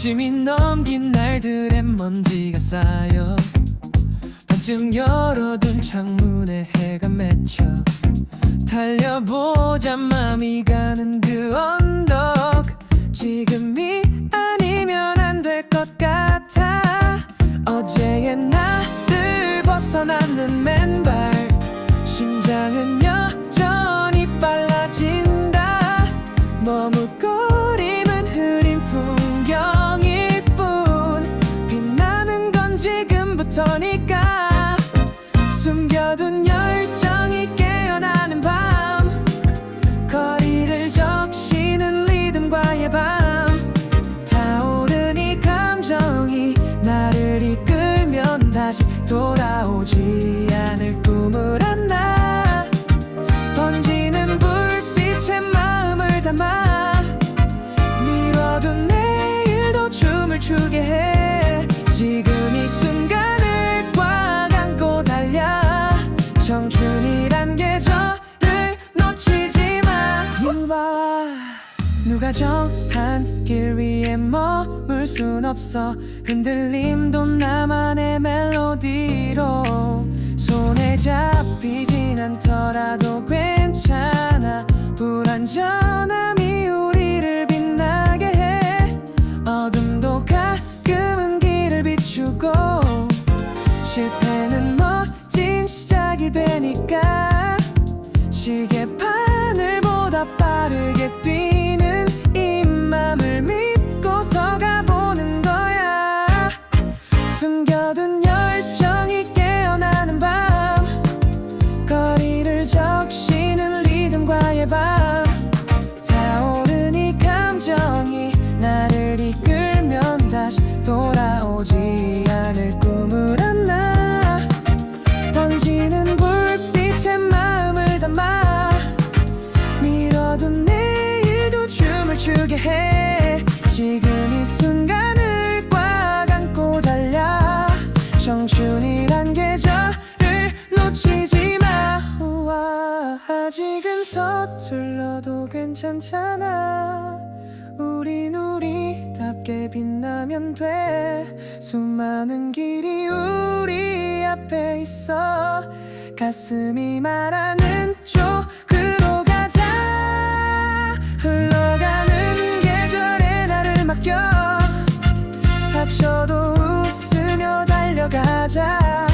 무심히 넘긴 날들의 먼지가 쌓여 반쯤 열어둔 창문에 해가 맺혀 달려보자 맘이 가는 그 언덕. 지금이 아니면 안 될 것 같아. 어제의 나를 벗어나는 맨발, 심장은 여전히 빨라진다. 머뭇거림은 흐린 풍경일 뿐, 빛나는 건 지금부터니까. 숨겨둔 열정이 깨어나는 밤, 거리를 적시는 리듬과의 밤. 타오른 이 감정이 나를 이끌면 다시 돌아오지 않을 꿈을 안나. 번지는 불빛에 마음을 담아 미뤄둔 내일도 춤을 추게 해. 지금 이 순간을 꽉 안고 달려. 청춘이란 계절을 놓치지 마. 누가 정한 길 위에 머물 순 없어. 흔들림도 나만의 멜로디로. 손에 잡히진 않더라도 괜찮아. 불완전함이 우리를 빛나게 해. 어둠도 가끔은 길을 비추고, 실패는 멋진 시작이 되니까. 시계바늘보다 빠르게 뛰는 이 맘을 믿고서 가보는 거야. 숨겨둔 열정이 깨어나는 밤, 거리를 적시는 리듬과의 밤. 타오른 이 감정이 나를 이끌면 다시 돌아오지 않을 꿈을 안나. 번지는 불빛에 마음을 담아 미뤄둔 내일도 춤을 추게 해. 지금 이 순간을 꽉 안고 달려. 청춘이란 계절을 놓치지 마. 우와, 아직은 서툴러도 괜찮잖아. 우린 우리답게 빛나면 돼. 수많은 길이 우리 앞에 있어. 가슴이 말하는 쪽으로 가자. 흘러가는 계절에 나를 맡겨. 다쳐도 웃으며 달려가자.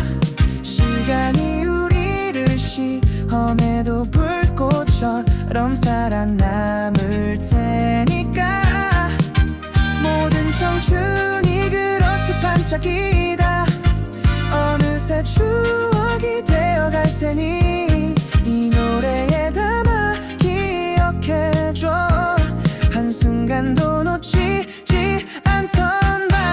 시간이 우리를 시험해도 불꽃처럼 살아남을 테니까. 모든 청춘이 그렇듯 반짝이다. 어느새 추억이 되어갈 테니 이 노래에 담아 기억해줘. 한순간도 놓치지 않던 밤.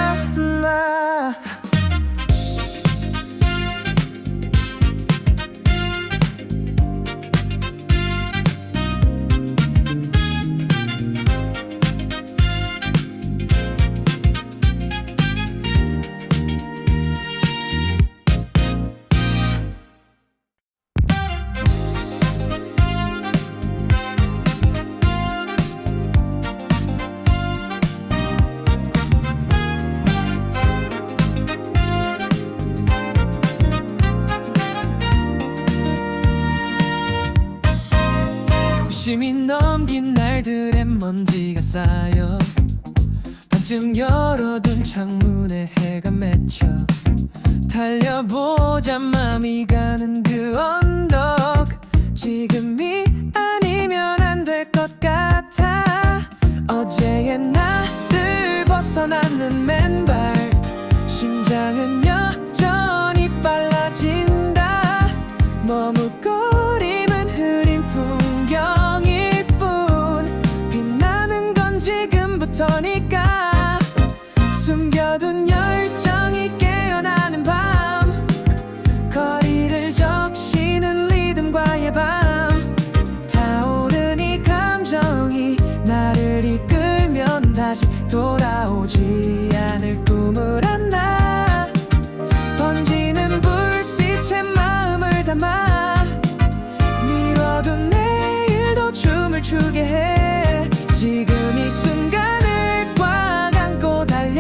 무심히 넘긴 날들의 먼지가 쌓여 반쯤 열어둔 창문에 해가 맺혀 달려보자 맘이 가는 그 언덕. 지금이 아니면 안 될 것 같아. 어제의 나를 벗어나는 맨발, 심장은 여전히 빨라진다. 머뭇거림은 흐린 풍경일 뿐, 빛나는 건 지금부터니까. 숨겨둔 열정이 깨어나는 밤, 거리를 적시는 리듬과의 밤. 타오른 이 감정이 나를 이끌면 다시 돌아오지 않을 꿈을 안나. 번지는 불빛에 마음을 담아 미뤄둔 내일도 춤을 추게 해. 지금 이 순간을 꽉 안고 달려.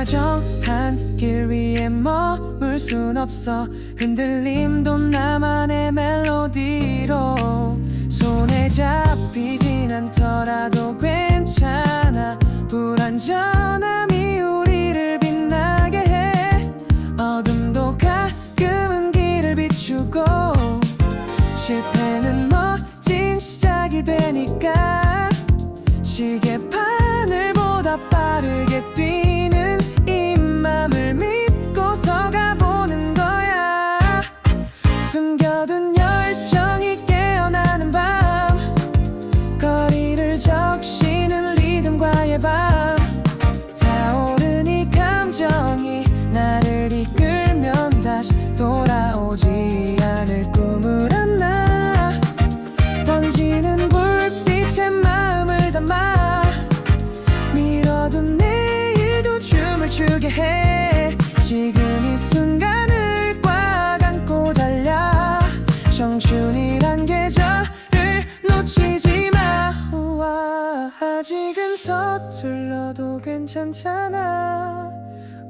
누가 정한 길 위에 머물 순 없어. 흔들림도 나만의 멜로디로 손에 잡히진 않더라도 괜찮아. 불완전함이 우리를 빛나게 해. 어둠도 가끔은 길을 비추고 실패는 멋진 시작이 되니까 시계바늘보다 빠르게 뛰는 이 맘을 믿고서 가보는 거야. 숨겨둔 열정이 깨어나는 밤, 거리를 적시는 리듬과의 밤, 타오른 이 감정이 나를 이끌면 다시 돌아오지 않을 꿈을 안나. 번지는 불빛에 마음을 담아 미뤄둔 내일도 춤을 추게 해. 지금 이 순간을 꽉 안고 달려. 청춘이란 계절을 놓치지 마. 우와, 아직은 서툴러도 괜찮잖아.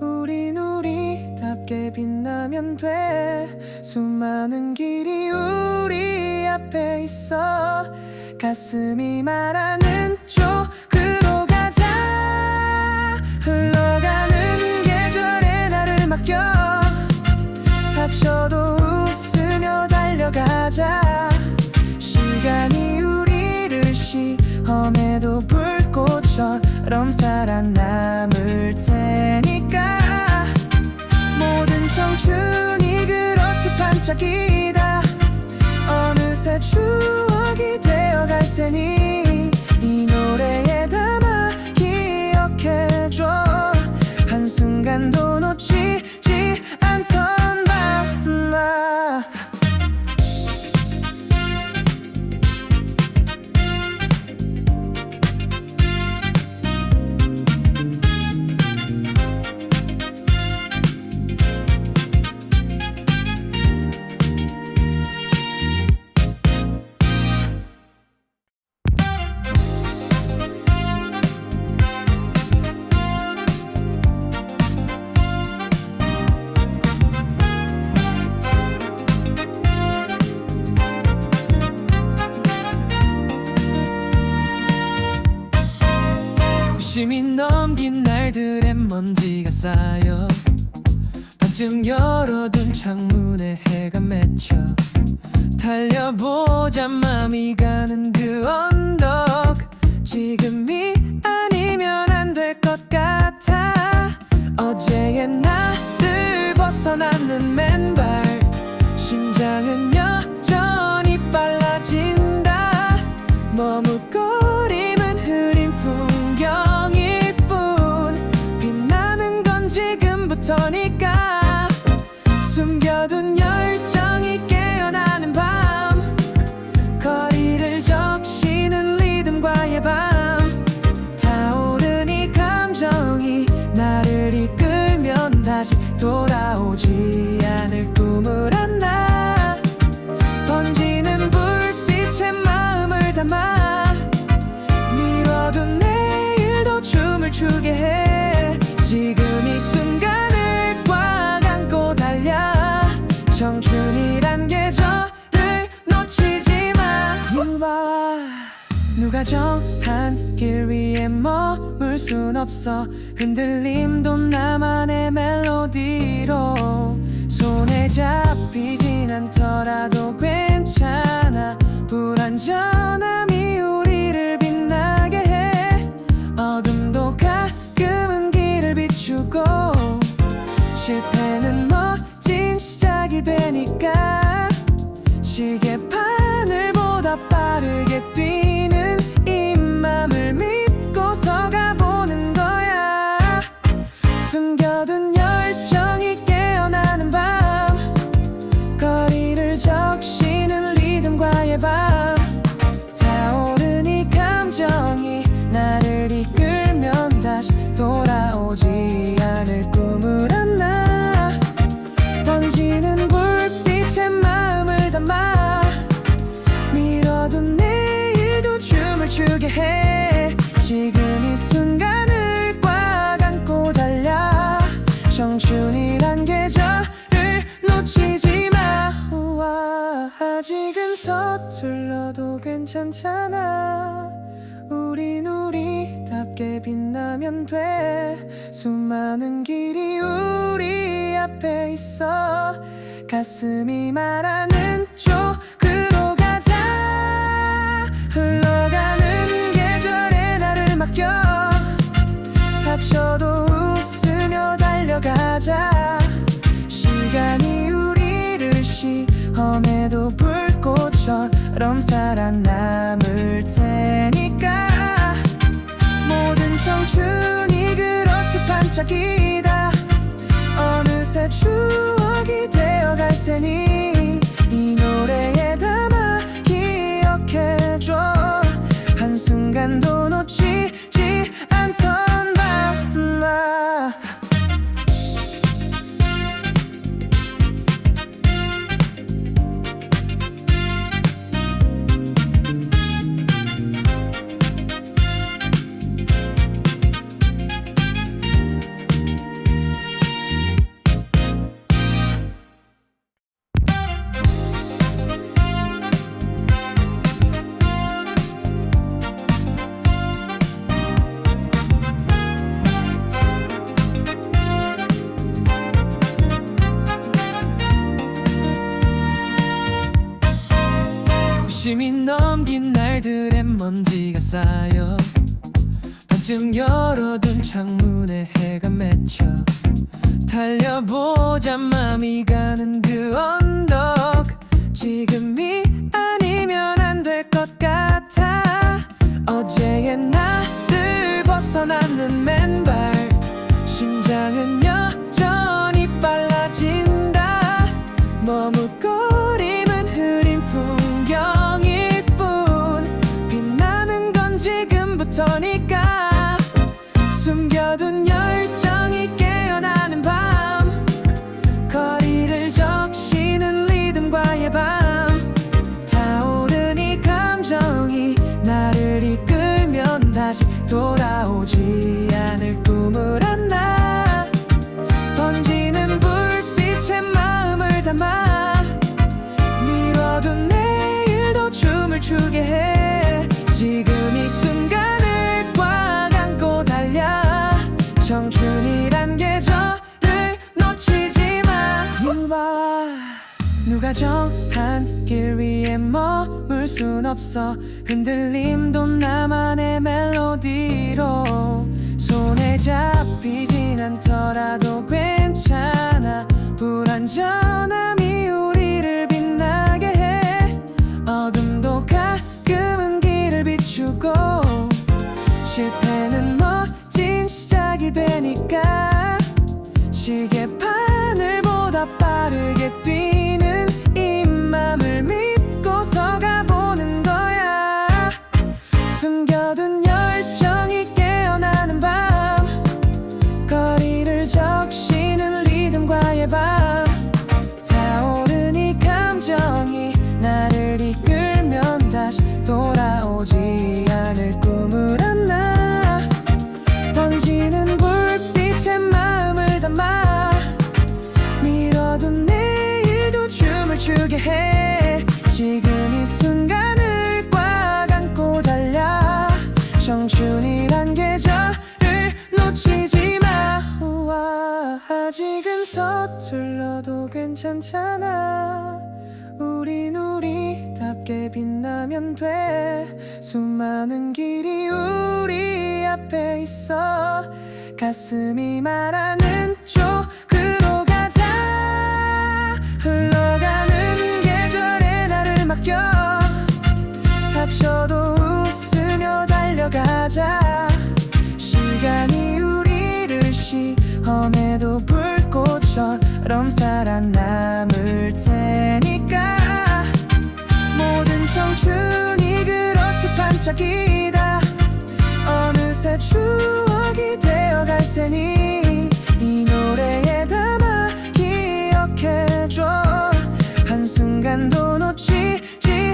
우린 우리답게 빛나면 돼. 수많은 길이 우리 앞에 있어. 가슴이 말하는 쪽으로 가자. 흘러가는 계절에 나를 맡겨. 다쳐도 웃으며 달려가자. 시간이 우리를 시험해도 불꽃처럼 살아남을 테니까. 모든 청춘이 그렇듯 반짝이다. 어느새 추억이 되어갈 테니 이 노래에 담아 기억해줘. 한순간도 놓치지 않던 밤. 열심히 넘긴 날들의 먼지가 쌓여 반쯤 열어둔 창문에 해가 맺혀. 달려보자 맘이 가는 그 언덕. 지금이 아니면 안 될 것 같아. 어제의 나를 벗어나는 맨발. 심장은 여전히 빨라진다. 머뭇거림은 흐린 풍경일 뿐. 빛나는 건 지금부터니까. 숨겨둔 열정이 깨어나는 밤, 거리를 적시는 리듬과의 밤, 타오른 이 감정이 나를 이끌면 다시 돌아오지 않을 꿈을 안나. 번지는 불빛에 마음을 담아 미뤄둔 내일도 춤을 추게 해. 지금 이 순간을 꽉 안고 달려. 청춘이란 계절을 놓치지 마. 누가 정한 길 위에 머물 순 없어. 흔들림도 나만의 멜로디로 손에 잡히진 않더라도 괜찮아. 불완전함이 우리를 빛나게 해. 어둠도 가끔은 길을 비추고 실패는 멋진 시작이 되니까 시계바늘보다 빠르게 뛰는 이 맘을 믿고서 가보는 거야. 숨겨둔 열정이 깨어나는 밤, 거리를 적시는 리듬과의 밤, 타오른 이 감정이 나를 이끌면 다시 돌아오지 않을 꿈을 안나. 번지는 불빛에 마음을 담아 미뤄둔 내일도 춤을 추게 해. 지금 이 순간을 꽉 안고 달려. 아직은 서툴러도 괜찮잖아. 우린 우리답게 빛나면 돼. 수많은 길이 우리 앞에 있어. 가슴이 말하는 쪽으로 가자. 흘러가는 계절에 나를 맡겨. 다쳐도 웃으며 달려가자. 시간이 우리를 시험해도 불꽃처럼 살아남을 테니까. 모든 청춘이 그렇듯 반짝이다. 어느새 추억이 되어갈 테니 이 노래에 담아 기억해줘. 한순간도 놓치지 않던 맘아. 심이 넘긴 날들의 먼지가 쌓여 반쯤 열어둔 창문에 해가 맺혀. 달려보자 맘이 가는 그 언덕. 지금이 아니면 안 될 것 같아. 어제의 나를 벗어나는 맨발. 심장은 여전히 빨라진다. 머뭇거림은 흐린 풍경일 뿐. 빛나는 건 지금부터니까. 숨겨둔 열정이 깨어나는 밤. 거리를 적시는 리듬과의 밤. 타오른 이 감정이 나를 이끌면 다시 돌아오지 않을 꿈을 안나. 번지는 불빛에 마음을 담아. 미뤄둔 내일도 춤을 추게 해. 지금 이 순간을 꽉 안고 달려. 청춘이란 계절을 놓치지 마. 누가 정한 길 위에 머물 순 없어. 흔들림도 나만의 멜로디로. 손에 잡히진 않더라도 괜찮아. 불완전함이 우리를 빛나게 해. 어둠도 가끔은 길을 비추고. 실패는 멋진 시작이 되니까. 시계바늘보다 빠르게 뛰는 이 맘을 믿고서 가보는 거야. 숨겨둔 열정이 깨어나는 밤. 거리를 적시는 리듬과의 밤. 타오른 이 감정이 나를 이끌면 다시 돌아오지 않을 꿈을 안나. 번지는 불빛에 마음을 담아. 미뤄둔 내일도 춤을 추게 해. 지금 이 순간을 꽉 안고 달려. 청춘이란 계절을 놓치지 마. 우와, 아직은 서툴러도 괜찮잖아. 우린 우리답게 빛나면 돼. 수많은 길이 우리 앞에 있어. 가슴이 말하는 쪽으로 가자. 흘러가는 계절에 나를 맡겨. 다쳐도 웃으며 달려가자. 시간이 우리를 시험해도 불꽃처럼 살아남을 테니까. 모든 청춘이 그렇듯 반짝이다. 어느새 추억이 되어갈 테니 이 노래에 담아 기억해줘. 한순간도 놓치지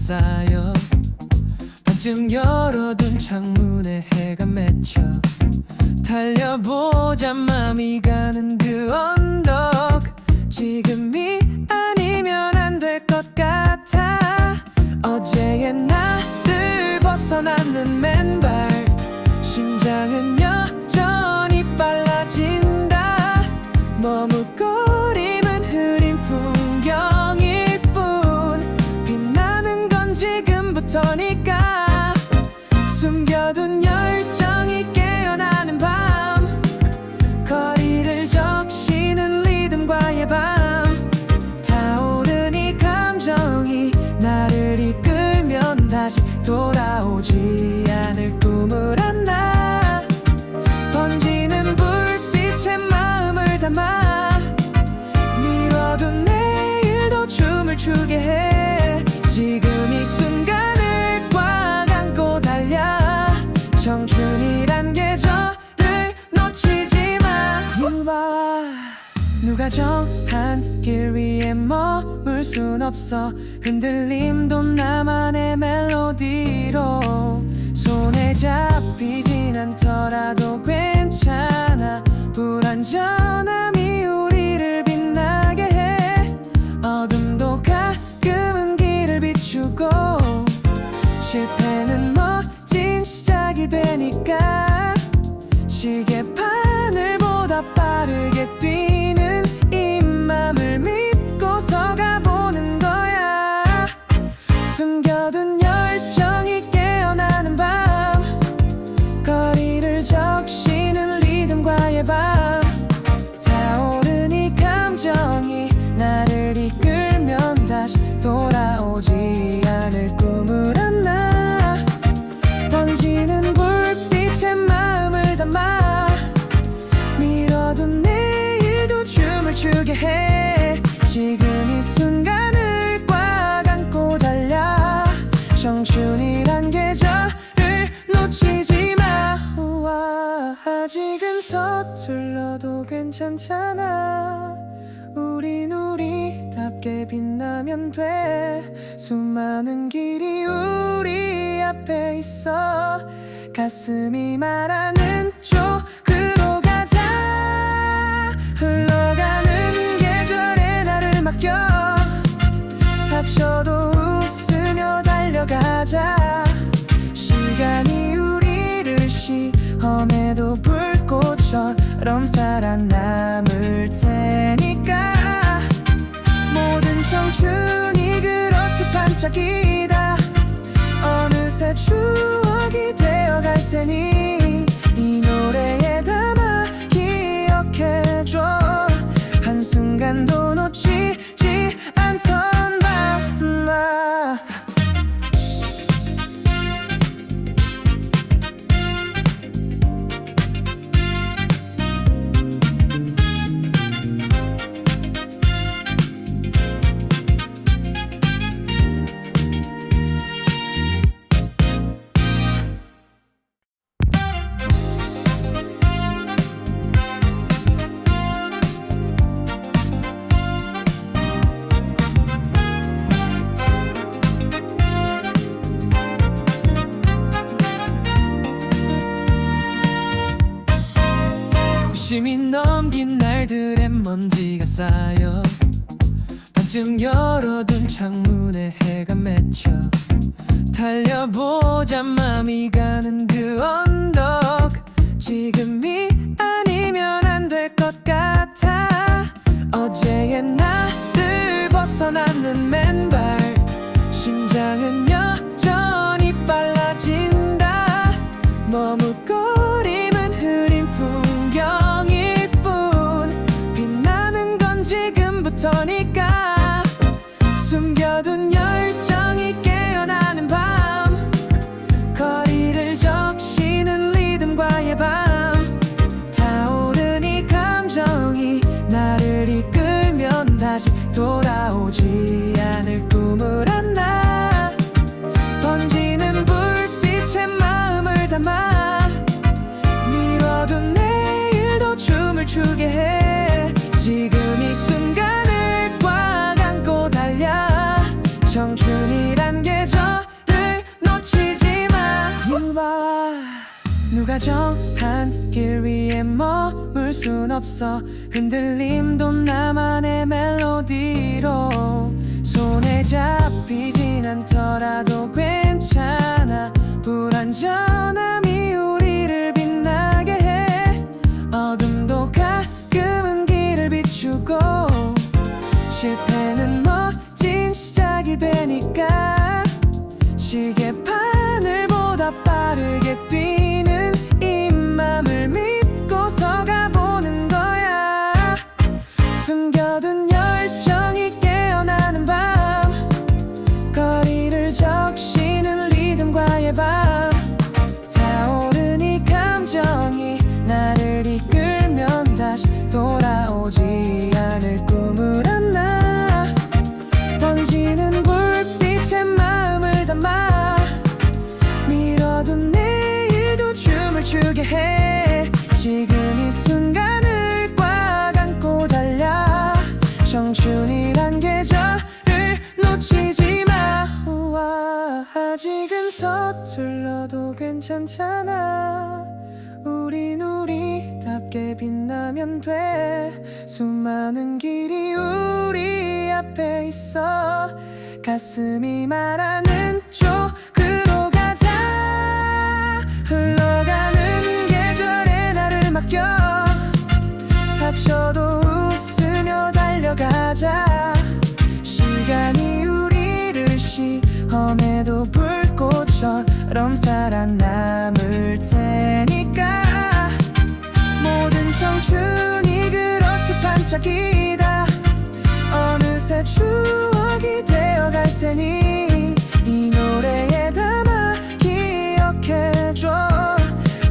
쌓여 반쯤 열어둔 창문에 해가 맺혀 달려보자 맘이 가는 그 언덕 지금이 아니면 안 될 것 같아 어제의 나를 벗어나는 맨발 심장은 여전히 빨라진다 머뭇거림은 흐린 풍경일 뿐 빛나는 건 지금부터니까 숨겨둔 열정이 깨어나는 밤 거리를 적시는 리듬과의 밤 타오른 이 감정이 나를 이끌면 다시 돌아오지 않을 꿈을 안나 번지는 불빛에 마음을 담아 미뤄둔 내일도 춤을 추게 해 지금 이 순간을 꽉 안고 달려 청춘이란 계절을 놓치지 마 누가 정한 길 위에 머물 순 없어 흔들림도 나만의 멜로디로 손에 잡히진 않더라도 괜찮아 불완전함이 우리를 빛나게 해 어둠도 가끔은 길을 비추고 실패는 멋진 시작이 되니까 시계바늘보다 빠르게 뛰는 이 맘을 믿고서 가보는 거야 숨겨둔 열정이 깨어나는 밤 거리를 적시는 리듬과의 밤 타오른 이 감정이 나를 이끌면 다시 돌아오지 않을 꿈을 안나 번지는 불빛에 마음을 담아 미뤄둔 내일도 춤을 추게 해 지금 이 순간을 꽉 안고 달려 청춘이란 계절을 놓치지 마 우와, 아직은 서툴러도 괜찮잖아 우린 우리답게 빛나면 돼 수많은 길이 우리 앞에 있어 가슴이 말하는 쪽으로 가자 흘러가는 계절에 나를 맡겨 다쳐도 웃으며 달려가자 시간이 우리를 시험해도 불꽃처럼 살아남을 테니까 모든 청춘이 그렇듯 반짝이다 어느새 추억이 되어갈 테니 이 노래에 담아 기억해줘 한순간도 놓치지 않던 밤 심이 넘긴 날들의 먼지가 쌓여 반쯤 열어둔 창문에 해가 맺혀 달려보자 맘이 가는 그 언덕 지금이 아니면 안 될 것 같아 어제의 나를 벗어나는 맨발 심장은 여전히 빨라진다 머뭇거림은 흐린 풍경일 뿐 빛나는 건 지금부터니까 숨겨둔 열정이 깨어나는 밤 거리를 적시는 리듬과의 밤 타오른 이 감정이 나를 이끌면 다시 돌아오지 않을 꿈을 안나 누가 정한 길 위에 머물 순 없어. 흔들림도 나만의 멜로디로. 손에 잡히진 않더라도 괜찮아. 불완전함이 우리를 빛나게 해. 어둠도 가끔은 길을 비추고. 실패는 멋진 시작이 되니까. 시계바늘보다 빠르게 뛰는 이 맘을 믿고서 가보는 거야. 숨겨둔 열정이 깨어나는 밤. 거리를 적시는 리듬과의 밤. 타오른 이 감정이 나를 이끌면 다시 돌아오지 않을 꿈을 안나. 번지는 불빛에 마음을 담아. 미뤄둔 내일도 춤을 추게 해. 지금 이 순간을 꽉 안고 달려. 청춘이란 계절을 놓치지 마. 우와, 아직은 서툴러도 괜찮잖아. 우린 우리답게 빛나면 돼. 수많은 길이 우리 앞에 있어. 가슴이 말하는 쪽으로 가자. 흘러가는 계절에 나를 맡겨. 다쳐도 웃으며 달려가자. 시간이 우리를 시험해도 불꽃처럼 살아남을 테니까. 모든 청춘이 그렇듯 반짝이다. 어느새 추억이 되어갈 테니 이 노래에 담아 기억해줘.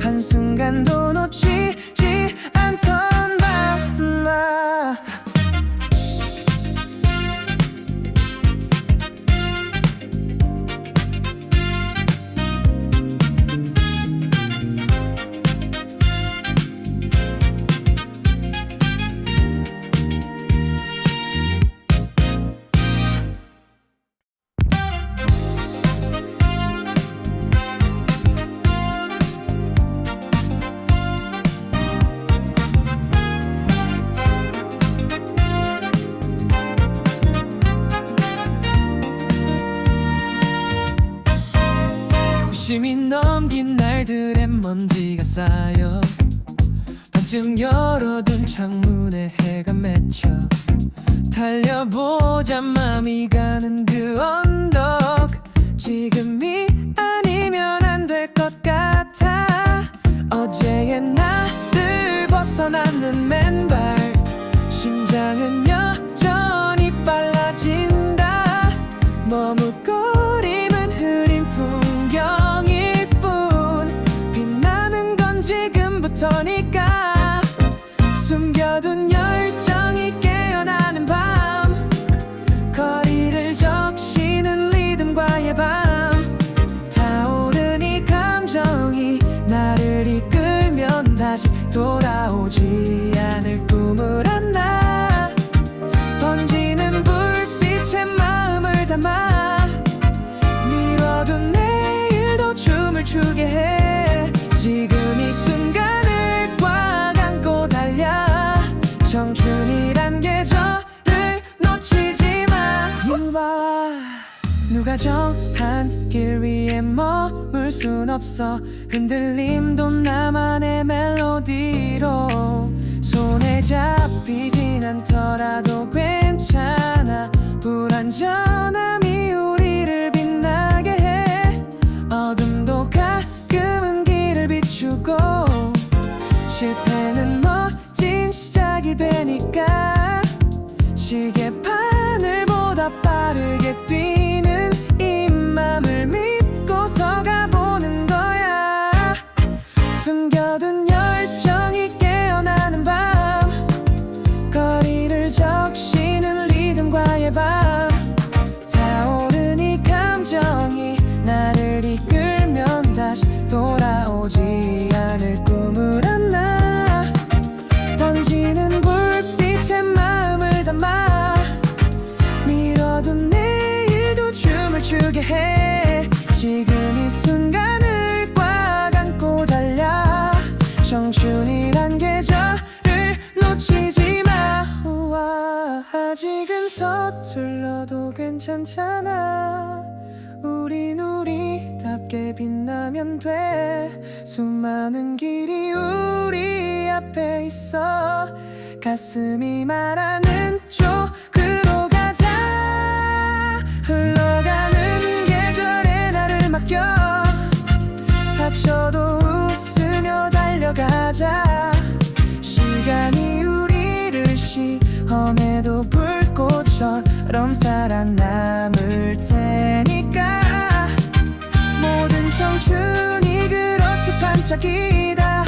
한순간도 놓치지 않던 밤. 심이 넘긴 날들의 먼지가 쌓여. 반쯤 열어둔 창문에 해가 맺혀. 달려보자 맘이 가는 그 언덕. 지금이 아니면 안 될 것 같아. 어제의 나를 벗어나는 맨발. 심장은 여전히 빨라진다. 머뭇거림은 흐린 풍경일 뿐. 빛나는 건 지금부터니까. 숨겨둔 열정이 깨어나는 밤. 거리를 적시는 리듬과의 밤. 타오른 이 감정이 나를 이끌면 다시 돌아오지 않을 꿈을 안나. 번지는 불빛에 마음을 담아. 미뤄둔 내일도 춤을 추게 해. 지금 이 순간을 꽉 안고 달려. 청춘이란 계절을 놓치지 마. 누가 정한 길 위에 머물 순 없어. 흔들림도 나만의 멜로디로. 손에 잡히진 않더라도 괜찮아. 불완전함이 우리를 빛나게 해. 어둠도 가끔은 길을 비추고. 실패는 멋진 시작이 되니까. 시계바늘보다 빠르게 뛰는 이 맘을 믿고서 가보는 거야. 숨겨둔 열정이 깨어나는 밤. 거리를 적시는 리듬과의 밤. 서툴러도 괜찮잖아. 우린 우리답게 빛나면 돼. 수많은 길이 우리 앞에 있어. 가슴이 말하는 쪽으로 가자. 흘러가는 계절에 나를 맡겨. 다쳐도 웃으며 달려가자. 시간이 우리를 시험해도 불꽃처럼 살아남을 테니까. 모든 청춘이 그렇듯 반짝이다.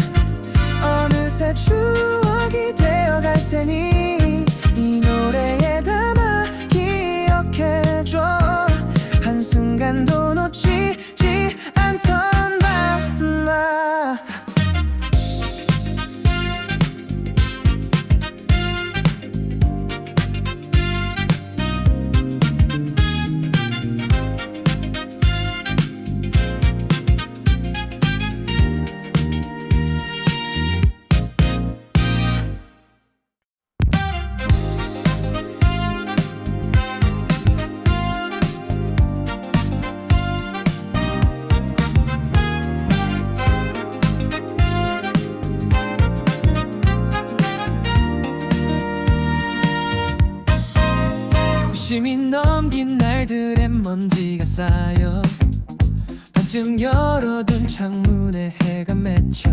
어느새 추억이 되어갈 테니 이 노래에 담아 기억해줘. 한순간도 놓치지 않던 밤아. 심이 넘긴 날들의 먼지가 쌓여 반쯤 열어둔 창문에 해가 맺혀.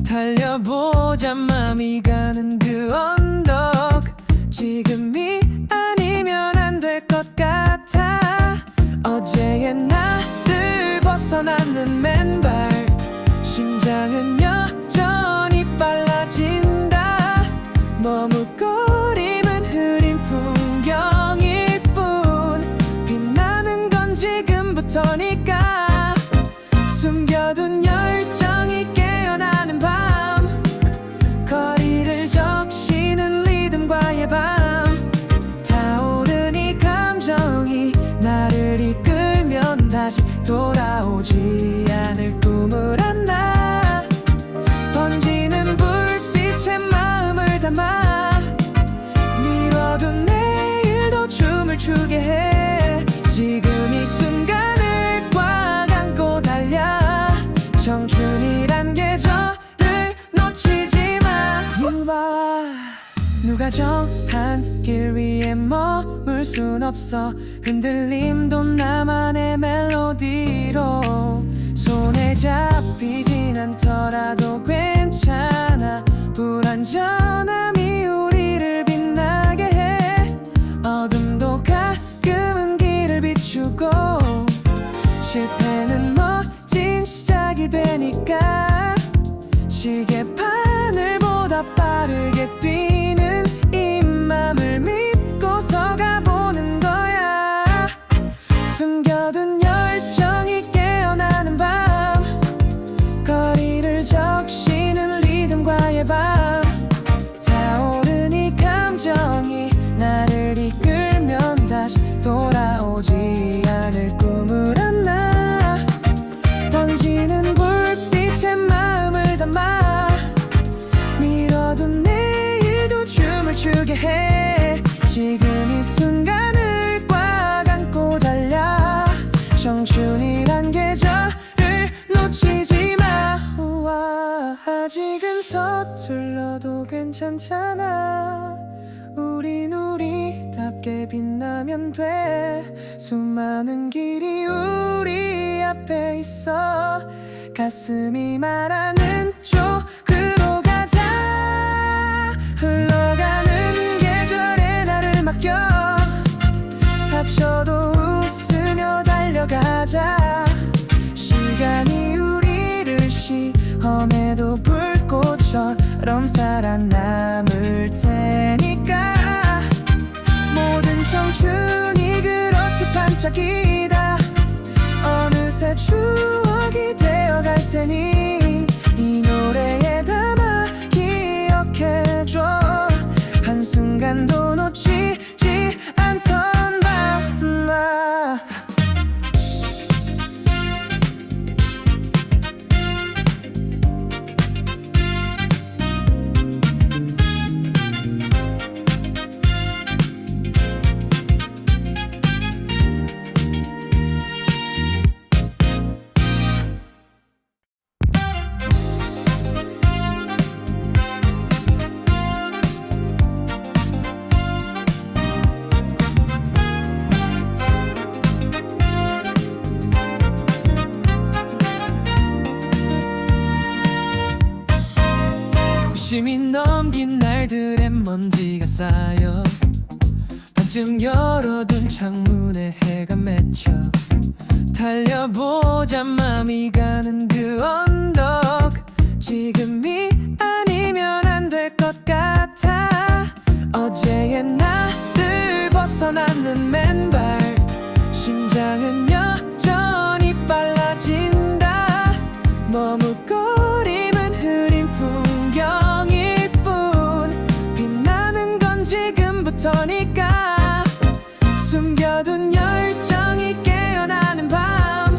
달려보자 맘이 가는 그 언덕. 지금이 아니면 안 될 것 같아. 어제의 나를 벗어나는 맨발. 심장은 여전히 빨라진다. 머뭇거림은 흐린 풍경일 뿐. 빛나는 건 지금부터니까. 숨겨둔 열정이 깨어나는 밤. 거리를 적시는 리듬과의 밤. 타오른 이 감정이 나를 이끌면 다시 돌아오지 않을 꿈을 안나. 번지는 불빛에 마음을 담아. 미뤄둔 내일도 춤을 추게 해. 지금 이 순간을 꽉 안고 달려. 청춘이란 계절을 놓치지 마. 유바와 누가 정한 길 위에 머물 순 없어. 흔들림도 나만의 멜로디로. 손에 잡히진 않더라도 괜찮아. 불완전함이 우리를 빛나게 해. 어둠도 가끔은 길을 비추고. 실패는 멋진 시작이 되니까. 시계바늘보다 빠르게 뛰는 이 맘을 믿고서 가보는 거야. 숨겨둔 열정이 깨어나는 밤. 거리를 적시는 리듬과의 밤. 타오른 이 감정이 나를 이끌면 다시 돌아오지 않을 꿈을 안나. 번지는 불빛에 마음을 담아. 미뤄둔 내일도 춤을 추게 해. 지금 이 순간을 꽉 안고 달려. 청춘이란 계절을 놓치지 마. 우와, 아직은 서툴러도 괜찮잖아. 우린 우리답게 빛나면 돼. 수많은 길이 우리 앞에 있어. 가슴이 말하는 쪽으로 가자. 흘러가는 계절에 나를 맡겨. 다쳐도 웃으며 달려가자. 시간이 우리를 시험해도 불꽃처럼 살아남을 테니까. 모든 청춘이 그렇듯 반짝이다. 어느새 추억이 되어갈 테니 이 노래에 무심히 넘긴 날들의 먼지가 쌓여 반쯤 열어둔 창문에 해가 맺혀 달려보자 맘이 가는 그 언덕 지금이 아니면 안 될 것 같아 어제의 나를 벗어나는 맨발 심장은 여전히 빨라진다 머뭇거림은 흐린 풍경일 뿐 빛나는 건 지금부터니까 숨겨둔 열정이 깨어나는 밤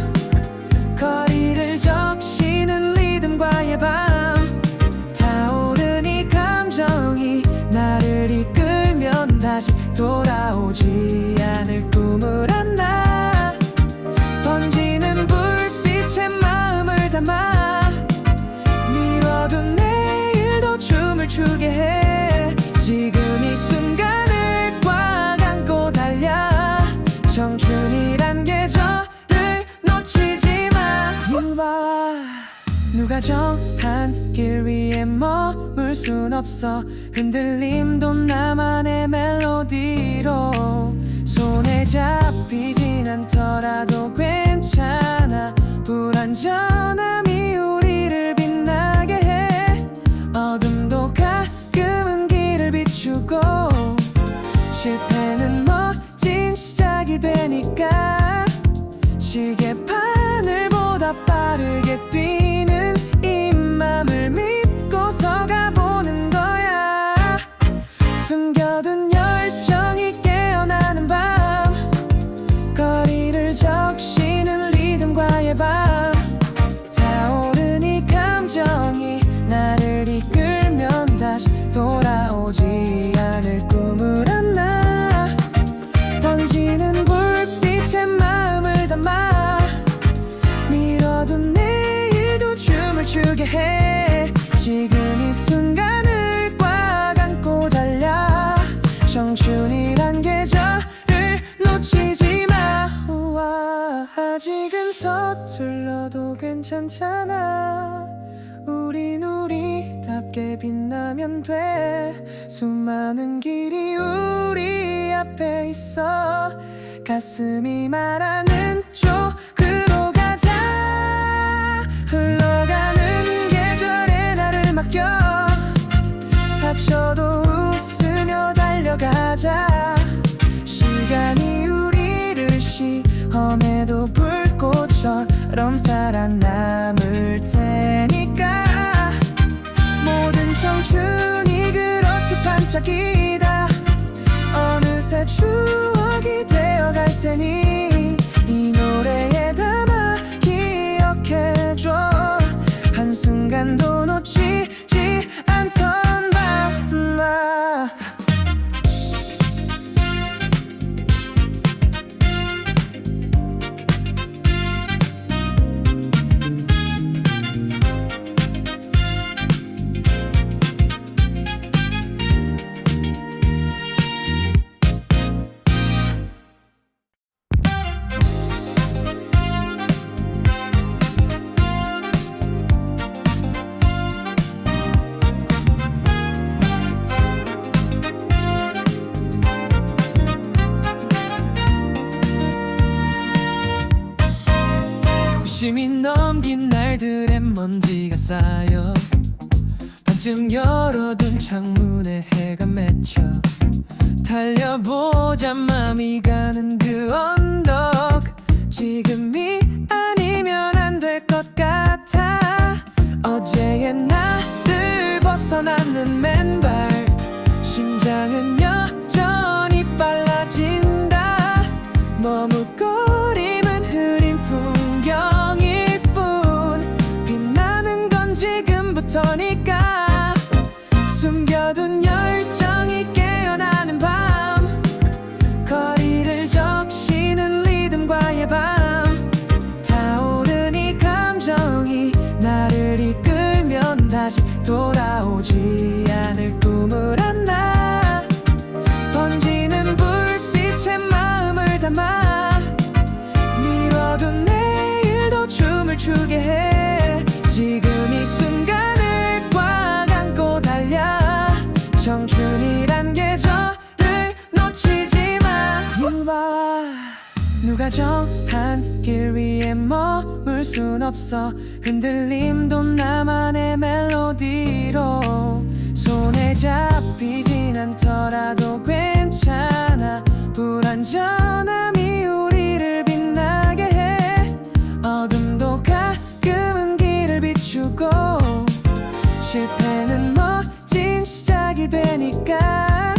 거리를 적시는 리듬과의 밤 타오른 이 감정이 나를 이끌면 다시 돌아오지 않을 꿈을 안다 번지는 불빛에 마음을 담아 미뤄둔 내일도 춤을 추게 해 지금 이 순간을 꽉 안고 달려 청춘이란 계절을 놓치지 마 유바와 누가 정한 길 위에 머물 순 없어 흔들림도 나만의 멜로디로 손에 잡히진 않더라도 괜찮아 불완전함이 우리를 빛나게 해 어둠도 가끔은 길을 비추고 실패는 멋진 시작이 되니까 시계바늘보다 빠르게 뛰는 이 맘을 믿고서 가보는 거야 숨겨둔 열정이 깨어나는 밤 거리를 적시는 리듬과의 밤 타오른 이 감정이 나를 이끌면 다시 돌아오지 않을 꿈을 안나 번지는 불빛에 마음을 담아 미뤄둔 내일도 춤을 추게 해 지금 이 순간을 꽉 안고 달려 청춘이란 계절을 놓치지 마 우와, 아직은 서툴러도 괜찮잖아 우린 우리답게 빛나면 돼 수많은 길이 우리 앞에 있어 가슴이 말하는 쪽으로 가자 흘러가는 계절에 나를 맡겨 다쳐도 웃으며 달려가자 시간이 우리를 시험해도 불꽃처럼 살아남을 테니까 모든 청춘이 그렇듯 반짝이다 어느새 추억이 되어갈 테니 이 노래에 담아 기억해줘 한순간도 놓치지 않던 밤 무심히 넘긴 날들의 먼지가 쌓여 반쯤 열어둔 창문에 해가 맺혀 달려보자 맘이 가는 그 언덕 지금이 아니면 안 될 것 같아 어제의 나를 벗어나는 맨발 심장은 여전히 빨라진다 머뭇거림은 흐린 풍경일 뿐 빛나는 건 지금부터니까 숨겨둔 열정이 깨어나는 밤 거리를 적시는 리듬과의 밤 타오른 이 감정이 나를 이끌면 다시 돌아오지 않을 꿈을 안다 번지는 불빛에 마음을 담아 미뤄둔 내일도 춤을 추게 해 지금 이 순간을 꽉 안고 달려 정한 길 위에 머물 순 없어. 흔들림도 나만의 멜로디로 손에 잡히진 않더라도 괜찮아. 불완전함이 우리를 빛나게 해. 어둠도 가끔은 길을 비추고 실패는 멋진 시작이 되니까.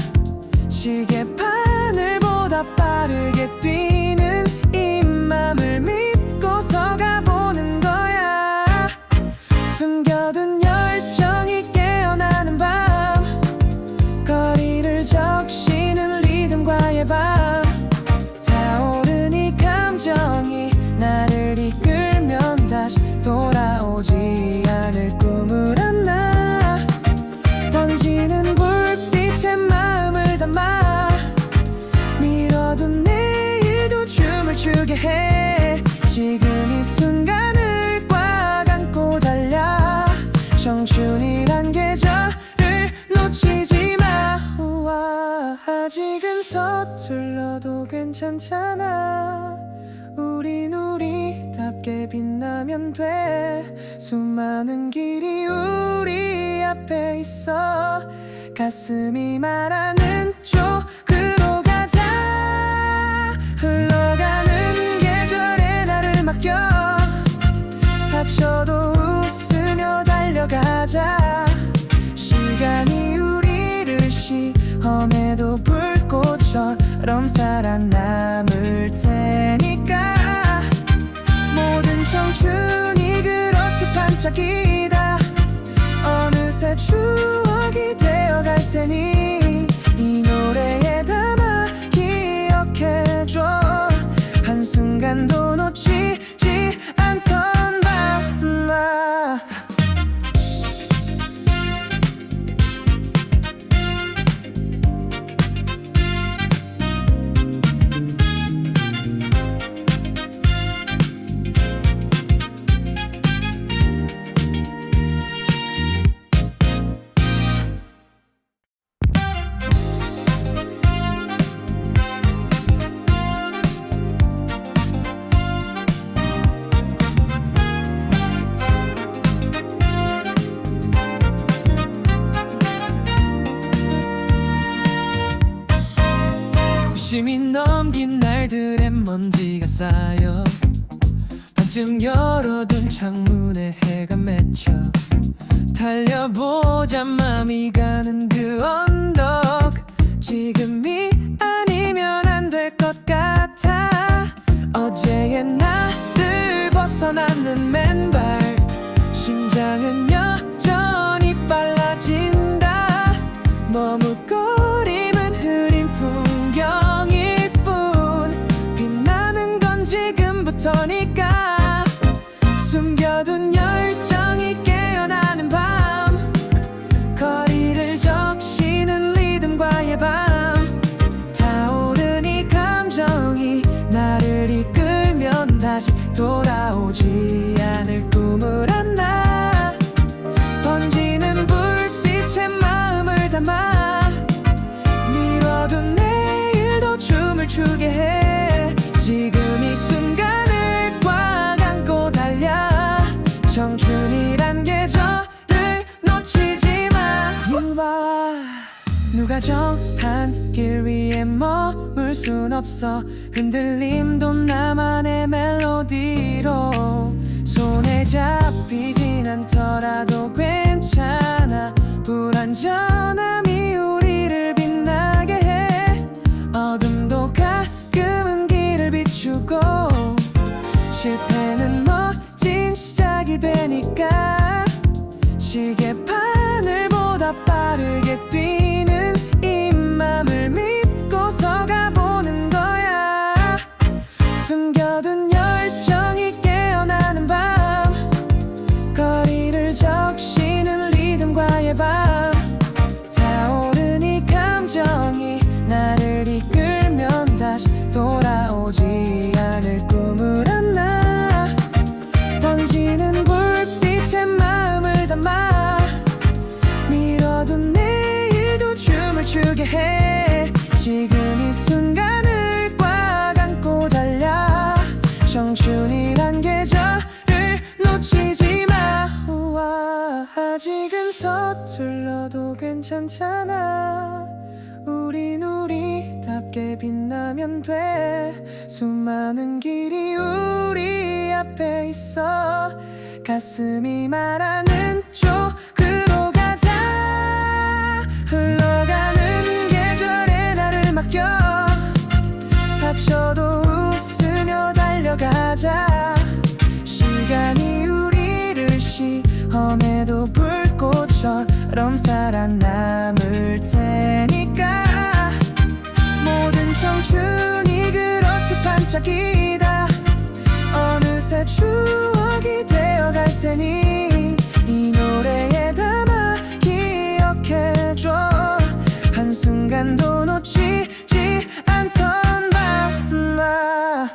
시계바늘보다 빠르게 뛰는 이 맘을 믿고서 가보는 거야. 숨겨둔 열정이 깨어나는 밤, 거리를 적시는 리듬과의 밤. 타오른 이 감정이 나를 이끌면 다시 돌아오지 않을 꿈을 안나. 번지는 불빛에 마음을 담아 미뤄둔 내일도 춤을 추게 해. 지금 이 순간을 꽉 안고 달려. 청춘이란 계절을 놓치지 마. 우와, 아직은 서툴러도 괜찮잖아. 우린 우리답게 빛나면 돼. 수많은 길이 우리 앞에 있어. 가슴이 말하는 쪽으로 가자. 흘러가는 계절에 나를 맡겨. 다쳐도 웃으며 달려가자. 시간이 우리를 시험해도 불꽃처럼 살아남을 테니까. 모든 청춘이 그렇듯 반짝이다. 어느새 추억이 되어갈 테니 이 노래에 담아 기억해줘. 한순간도 놓치지 않던 밤. 열심히 넘긴 날들의 먼지가 쌓여 반쯤 열어둔 창문에 해가 맺혀. 달려보자 맘이 가는 그 언덕. 지금이 아니면 안 될 것 같아. 어제의 나를 벗어나는 맨발. 심장은 여전히 빨라진다. 머뭇거림은 흐린 풍경일 뿐. 빛나는 건 지금부터니까. 숨겨둔 열정이 깨어나는 밤, 거리를 적시는 리듬과의 밤. 타오른 이 감정이 나를 이끌면 다시 돌아오지 않을 꿈을 안나. 번지는 불빛에 마음을 담아 미뤄둔 내일도 춤을 추게 해. 지금 이 순간을 꽉 안고 달려. 청춘이란 계절을 놓치지 마. 누가 정한 길 위에 머물 순 없어. 흔들림도 나만의 멜로디로 손에 잡히진 않더라도 괜찮아. 불완전함이 우리를 빛나게 해. 어둠도 가끔은 길을 비추고 실패는 멋진 시작이 되니까. 시계바늘보다 빠르게 뛰는 이 맘을 믿고서 가보는 거야. 숨겨둔 열정이 깨어나는 밤, 거리를 적시는 리듬과의 밤. 타오른 이 감정이 나를 이끌면 다시 돌아오지 않을 꿈을 안나. 번지는 불빛에 마음을 담아 아직은 서툴러도 괜찮잖아. 우린 우리답게 빛나면 돼. 수많은 길이 우리 앞에 있어. 가슴이 말하는 쪽으로 가자. 흘러가는 계절에 나를 맡겨. 다쳐도 웃으며 달려가자. 시간이 우리를 시험해도 불꽃처럼 살아남을 테니까. 모든 청춘이 그렇듯 반짝이다. 어느새 추억이 되어갈 테니 이 노래에 담아 기억해줘. 한순간도 놓치지 않던 밤아.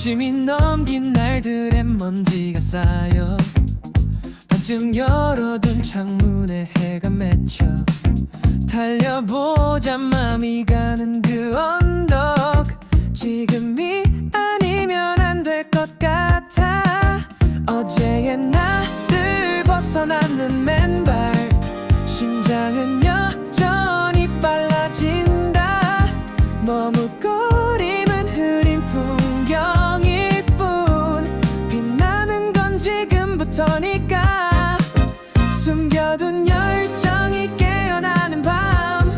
열심히 넘긴 날들의 먼지가 쌓여 반쯤 열어둔 창문에 해가 맺혀. 달려보자 맘이 가는 그 언덕. 지금이 아니면 안 될 것 같아. 어제의 나를 벗어나는 맨발. 심장은 여전히 빨라진다. 머뭇거림은 흐린 풍경일 뿐. 빛나는 건 지금부터니까. 숨겨둔 열정이 깨어나는 밤.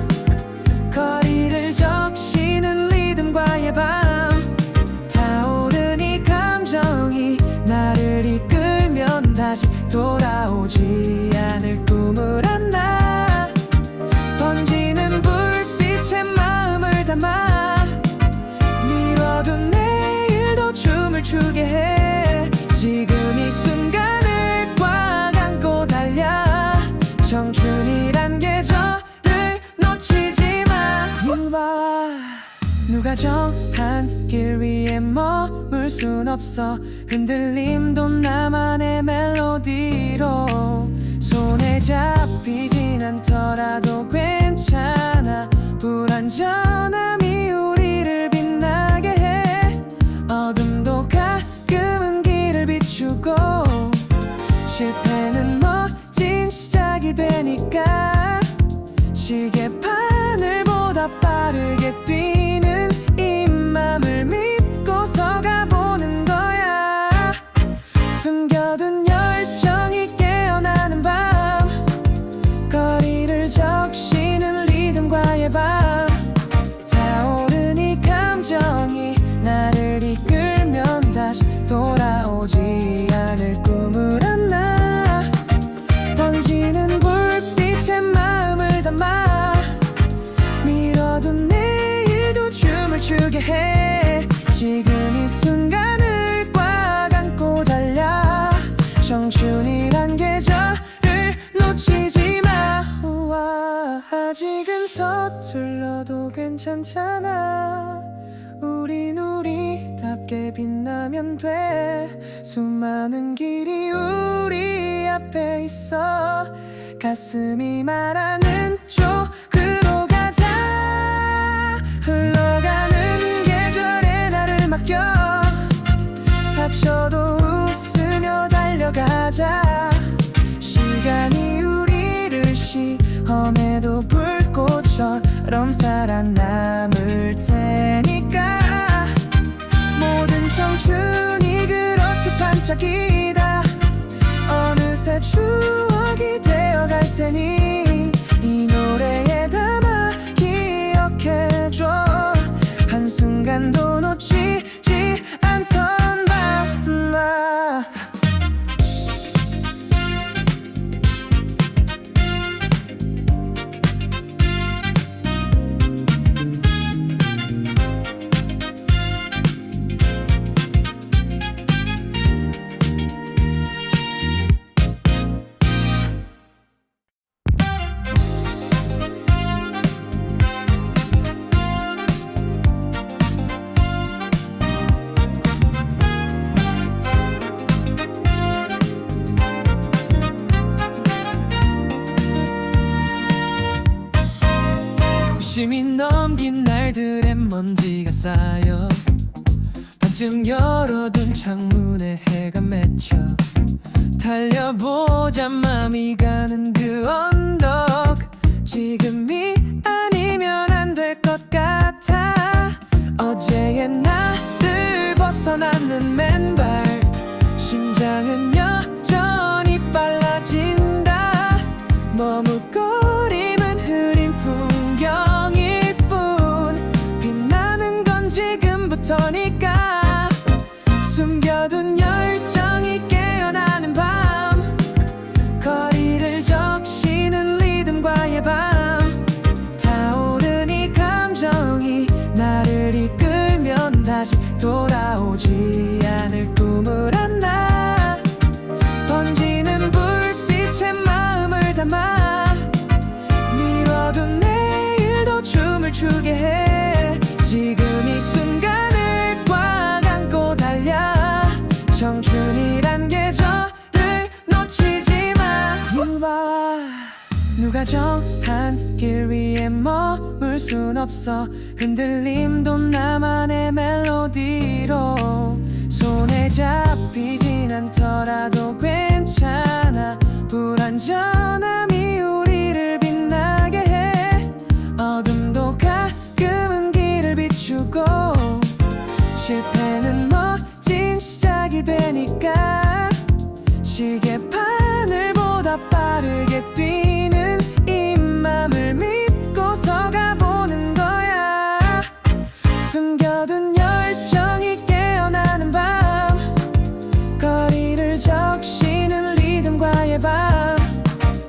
거리를 적시는 리듬과의 밤. 타오른 이 감정이 나를 이끌면 다시 돌아오지 않을 꿈을 안나. 번지는 불빛에 마음을 담아. 미뤄둔 내일도 춤을 추게 해. 지금 이 순간을 꽉 안고 달려. 청춘이란 계절을 놓치지 마. 누가 정한 길 위에 머물 순 없어. 흔들림도 나만의 멜로디로. 손에 잡히진 않더라도 괜찮아. 불완전함이 우리를 빛나게 해. 어둠도 가끔은 길을 비추고. 실패는 멋진 시작이 되니까. 시계바늘보다 빠르게 뛰는 이 맘을 믿고서 가보는 거야. 숨겨둔 열정이 깨어나는 밤. 거리를 적시는 리듬과의 밤. 타오른 이 감정이 나를 이끌면 다시 돌아오지 않을 꿈을 안나. 번지는 불빛에 마음을 담아. 미뤄둔 내일도 춤을 추게 해. 지금 이 순간을 꽉 안고 달려. 청춘이란 계절을 놓치지 마. 우와, 아직은 서툴러도 괜찮잖아. 우린 우리답게 빛나면 돼. 수많은 길이 우리 앞에 있어. 가슴이 말하는 쪽으로 가자. 흘러가는 계절에 나를 맡겨. 다쳐도 웃으며 달려가자. 시간이 우리를 시험해도 불꽃처럼 살아남을 테니까. 모든 청춘이 그렇듯 반짝이다. 어느새 추억이 되어갈 테니 이 노래에 담아 기억해줘. 한순간도 놓치지 않던 밤아. 무심히 넘긴 날들의 먼지가 쌓여 반쯤 열어둔 창문에 해가 맺혀 달려보자 맘이 가는 그 언덕 지금이 아니면 안 될 것 같아 어제의 나를 벗어나는 맨발 심장은 여전히 빨라진다 머뭇거림은 흐린 풍경일 뿐 빛나는 건 지금부터니까 숨겨둔 열정이 깨어나는 밤 거리를 적시는 리듬과의 밤 타오른 이 감정이 나를 이끌면 다시 돌아오지 않을 꿈을 안나 번지는 불빛에 마음을 담아 미뤄둔 내일도 춤을 추게 해 지금 이 순간을 꽉 안고 달려 청춘이란 계절을 놓치지 마 누가 정한 길 위에 머물 순 없어 흔들림도 나만의 멜로디로 손에 잡히진 않더라도 괜찮아 불완전함이 우리를 빛나게 해 어둠도 가끔은 길을 비추고 실패는 멋진 시작이 되니까 시계바늘보다 빠르게 뛰는 이 맘을 믿고서 가보는 거야 숨겨둔 열정이 깨어나는 밤 거리를 적시는 리듬과의 밤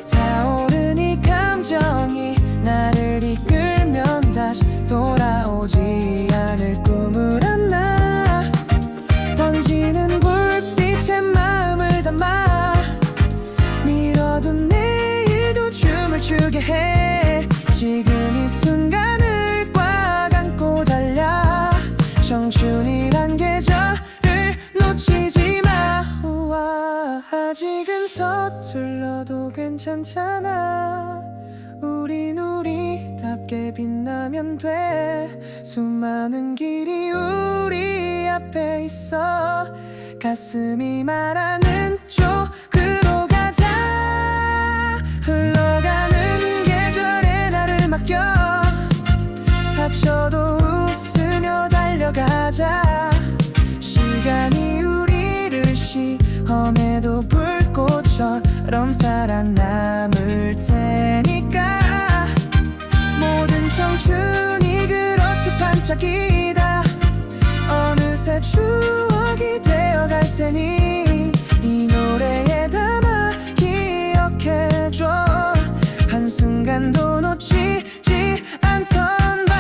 타오른 이 감정이 나를 이끌면 다시 돌아오지 않을 꿈을 안나 번지는 불빛에 마음을 담아 미뤄둔 내일도 춤을 추게 해 지금 이 순간을 꽉 안고 달려 청춘이란 계절을 놓치지 마 우와, 아직은 서툴러도 괜찮잖아 우린 우리답게 빛나면 돼 수많은 길이 우리 앞에 있어 가슴이 말하는 쪽으로 가자 흘러가는 계절에 나를 맡겨 다쳐도 웃으며 달려가자 시간이 우리를 시험해도 불꽃처럼 살아남을 테니까 모든 청춘이 그렇듯 반짝이다 어느새 추억이 되어갈 테니 이 노래에 담아 기억해줘 한순간도 놓치지 않던 밤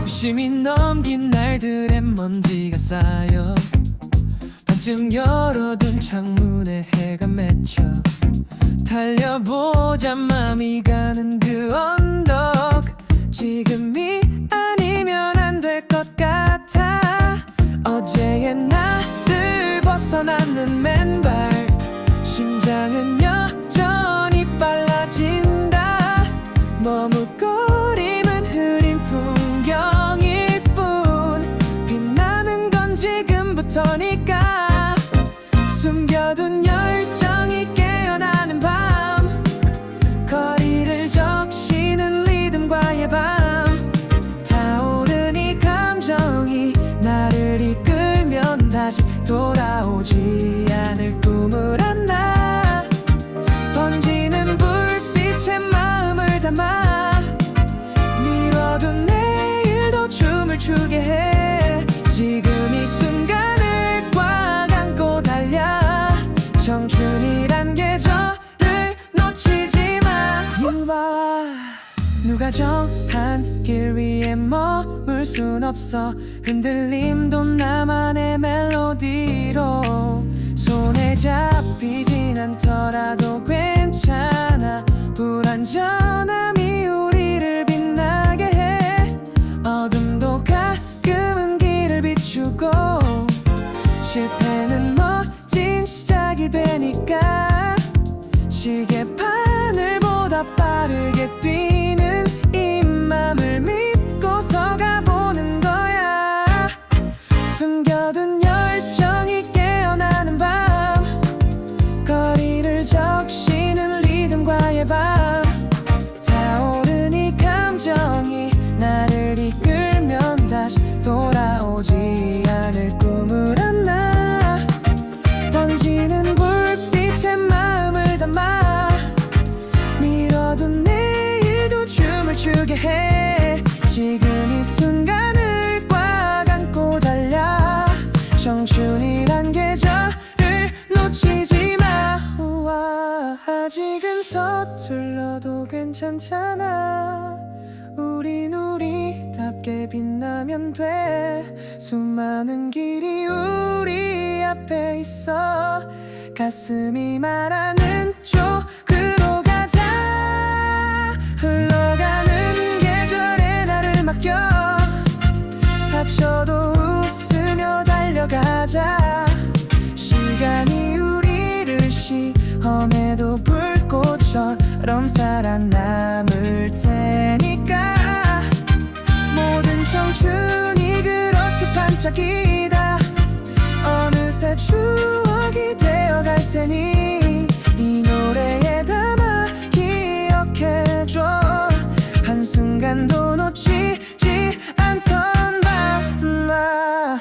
무심히 넘긴 날들의 먼지가 쌓여 반쯤 열어둔 창문에 해가 맺혀 달려보자 맘이 가는 그 언덕 지금이 아니면 안 될 것 같아 어제의 나를 벗어나는 맨발 심장은 여전히 빨라진다 머뭇거림은 흐린 풍경일 뿐 빛나는 건 지금부터니까 숨겨둔 열정이 깨어나는 밤 거리를 적시는 리듬과의 밤 타오른 이 감정이 나를 이끌면 다시 돌아오지 않을 꿈을 안나 번지는 불빛에 마음을 담아 미뤄둔 내일도 춤을 추게 해 지금 이 순간을 꽉 안고 달려 청춘이란 계절을 놓치지 마. 유바와 누가 정한 길 위에 머물 순 없어. 흔들림도 나만의 멜로디로 손에 잡히진 않더라도 괜찮아. 불완전함이 우리를 빛나게 해. 어둠도 가끔은 길을 비추고 실패는 멋진 시작이 되니까 시계바늘보다 빠르게 뛰는 이 맘을 믿고서 가보는 거야. 숨겨둔 열정이 깨어나는 밤, 거리를 적시는 리듬과의 밤, 타오른 이 감정이 나를 이끌면 다시 돌아오지 않을 꿈을 안나. 번지는 불빛에 마음을 담아 미뤄둔 내일도 춤을 추게 해. 지금 이 순간을 꽉 안고 달려. 청춘이란 계절을 놓치지 마. 우와, 아직은 서툴러도 괜찮잖아. 우린 우리답게 빛나면 돼. 수많은 길이 우리 앞에 있어. 가슴이 말하는 쪽으로 가자. 흘러가는 계절에 나를 맡겨. 다쳐도 웃으며 달려가자. 시간이 우리를 시험해도 불꽃처럼 살아남을 테니까. 모든 청춘이 그렇듯 반짝이다. 어느새 추억이 되어갈 테니 이 노래에 담아 기억해줘. 한순간도 놓치지 않던 맘아.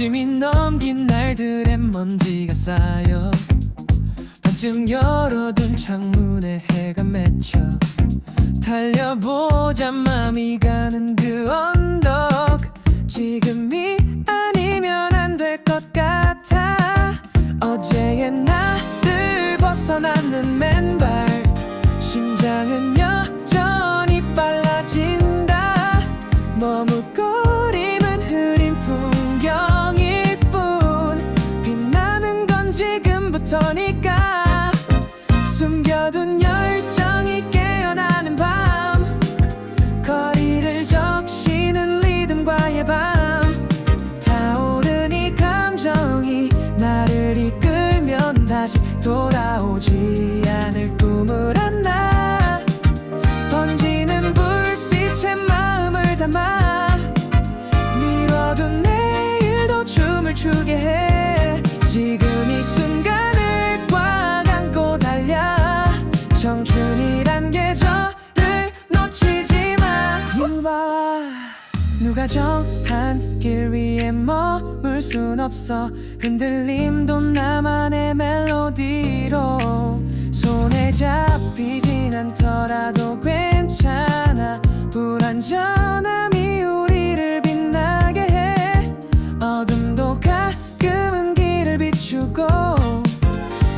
열심히 넘긴 날들의 먼지가 쌓여 반쯤 열어둔 창문에 해가 맺혀. 달려보자 맘이 가는 그 언덕. 지금이 아니면 안 될 것 같아. 어제의 나를 벗어나는 맨발. 심장은 여전히 빨라진다. 머뭇거림은 흐린 풍경일 뿐. 빛나는 건 지금부터니까. 숨겨둔 열정이 깨어나는 밤, 거리를 적시는 리듬과의 밤, 타오른 이 감정이 나를 이끌면 다시 돌아오지 않을 꿈을 안나. 번지는 불빛에 마음을 담아 미뤄둔 내일도 춤을 추게 해. 지금 이 순간을 꽉 안고 달려. 청춘이란 계절을 놓치지 마. 유바와 누가 정한 길 위에 머물 순 없어. 흔들림도 나만의 멜로디로 손에 잡히진 않더라도 괜찮아. 불완전함이 우리를 빛나게 해. 어둠도 가끔은 길을 비추고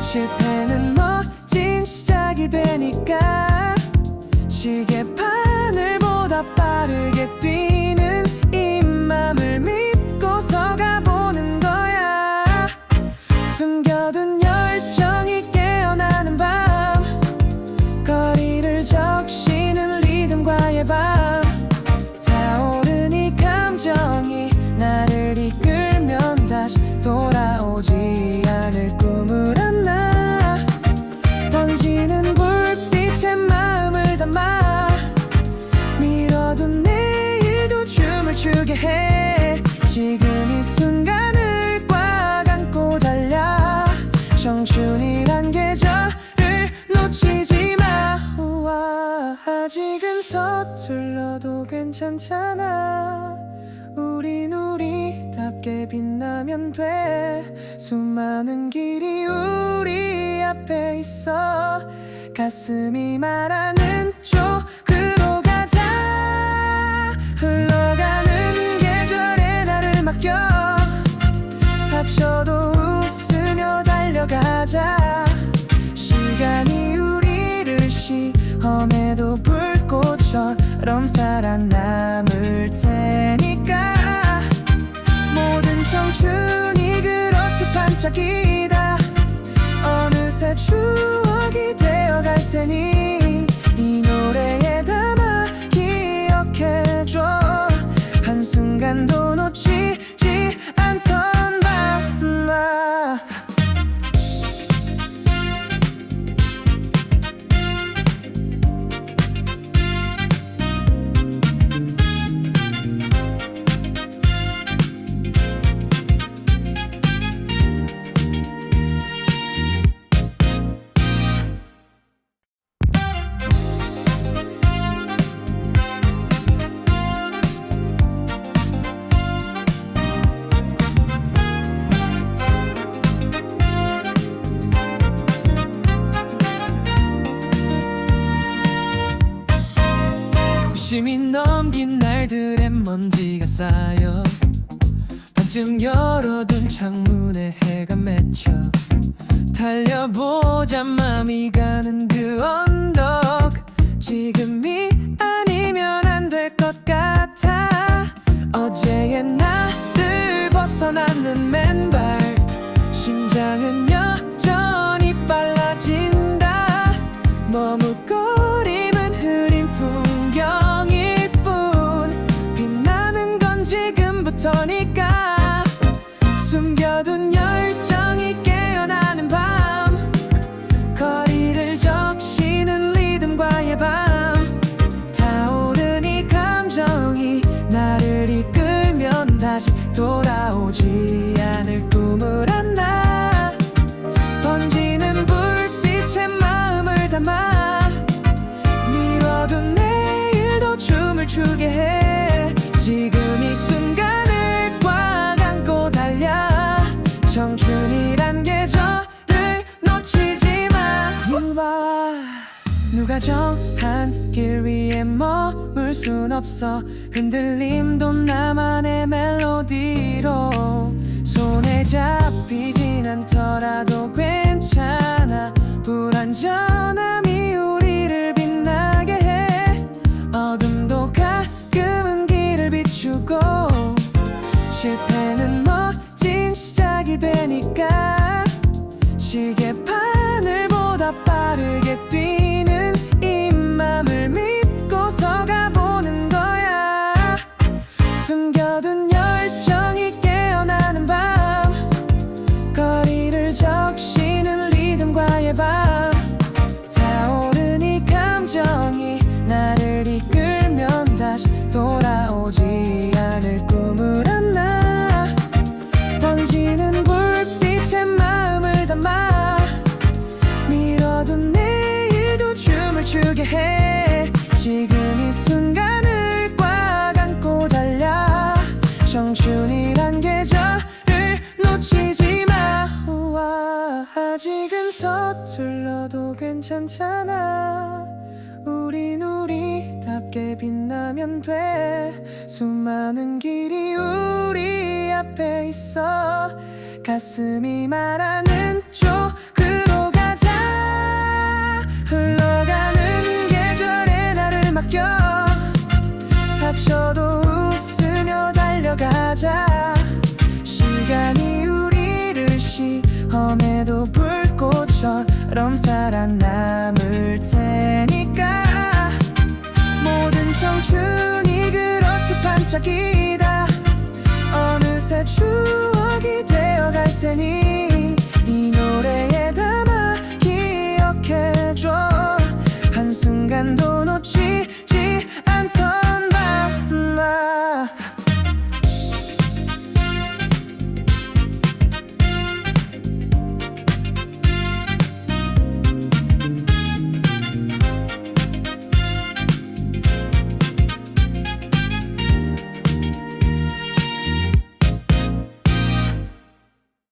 실패는 멋진 시작이 되니까 시계바늘보다 빠르게 뛰는 이 맘을 믿고서 가보는 거야. 숨겨둔 열정이 깨어나는 밤, 거리를 적시는 리듬과의 밤, 타오른 이 감정이 나를 이끌면 다시 돌아오지 않을 꿈을 안나. 번지는 불빛에 마음을 담아 미뤄둔 내일도 춤을 추게 해. 지금 이 순간을 꽉 안고 달려. 청춘이란 계절을 놓치지 마. 우와, 아직은 서툴러도 괜찮잖아. 우린 우리답게 빛나면 돼. 수많은 길이 우리 앞에 있어. 가슴이 말하는 쪽으로 가자. 흘러가는 계절에 나를 맡겨. 다쳐도 웃으며 달려가자. 시간이 우리를 시험해도 불꽃처럼 살아남을 테니까. 모든 청춘이 그렇듯 반짝이다. 어느새 추억이 되어갈 테니 이 노래에 담아 기억해줘. 한순간도 놓치지 않던 맘아. 심이 넘긴 날들의 먼지가 쌓여 반쯤 열어둔 창문에 해가 맺혀. 달려보자 맘이 가는 그 언덕. 지금이 아니면 안 될 것 같아. 어제의 나를 벗어나는 맨발. 심장은 여전히 빨라진다. 머뭇거림은 흐린 풍경일 뿐. 빛나는 건 지금부터니까. 숨겨둔 열정이 깨어나는 밤. 거리를 적시는 리듬과의 밤. 타오른 이 감정이 나를 이끌면 다시 돌아오지 않을 꿈을 안나. 번지는 불빛에 마음을 담아. 미뤄둔 내일도 춤을 추게 해. 지금 이 순간을 꽉 안고 달려. 청춘이란 계절을 놓치지 마. 누가 정한 길 위에 머물 순 없어. 흔들림도 나만의 멜로디로. 손에 잡히진 않더라도 괜찮아. 불완전함이 우리를 빛나게 해. 어둠도 가끔은 길을 비추고. 실패는 멋진 시작이 되니까. 시계바늘보다 빠르게 뛰는 이 맘을 믿고서 가보는 거야. 숨겨둔 열정이 깨어나는 밤. 거리를 적시는 리듬과의 밤. 타오른 이 감정이 나를 이끌면 다시 돌아오지 않을 꿈을 안나. 번지는 불빛에 마음을 담아. 미뤄둔 내일도 춤을 추게 해. 지금 이 순간을 꽉 안고 달려. 청춘이란 계절을 놓치지 마. 우와, 아직은 서툴러도 괜찮잖아. 우린 우리답게 빛나면 돼. 수많은 길이 우리 앞에 있어. 가슴이 말하는 쪽으로 가자. 흘러가는 계절에 나를 맡겨. 다쳐도 웃으며 달려가자. 시간이 우리를 시험해도 불꽃처럼 살아남을 테니까. 모든 청춘이 그렇듯 반짝이